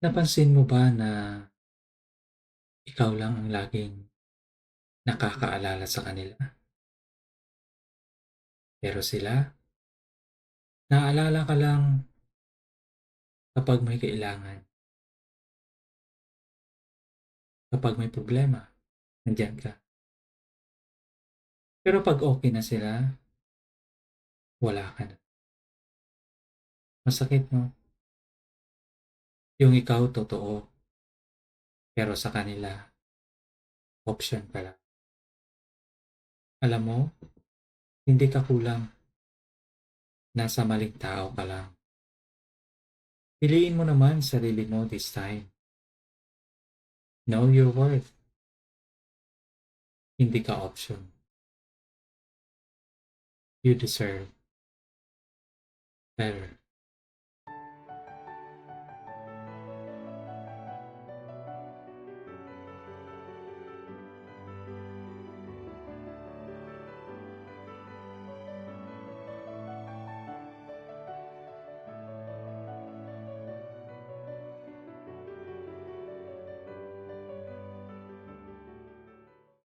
Napansin mo ba na ikaw lang ang laging nakakaalala sa kanila? Pero sila, naalala ka lang kapag may kailangan, kapag may problema, nandiyan ka. Pero 'pag okey na sila, wala ka na. Masakit 'no? Yung ikaw totoo, pero sa kanila option ka lang. Alam mo, hindi ka kulang, nasa maling tao ka lang. Piliin mo naman sarili mo this time. Know your worth, hindi ka option. You deserve better.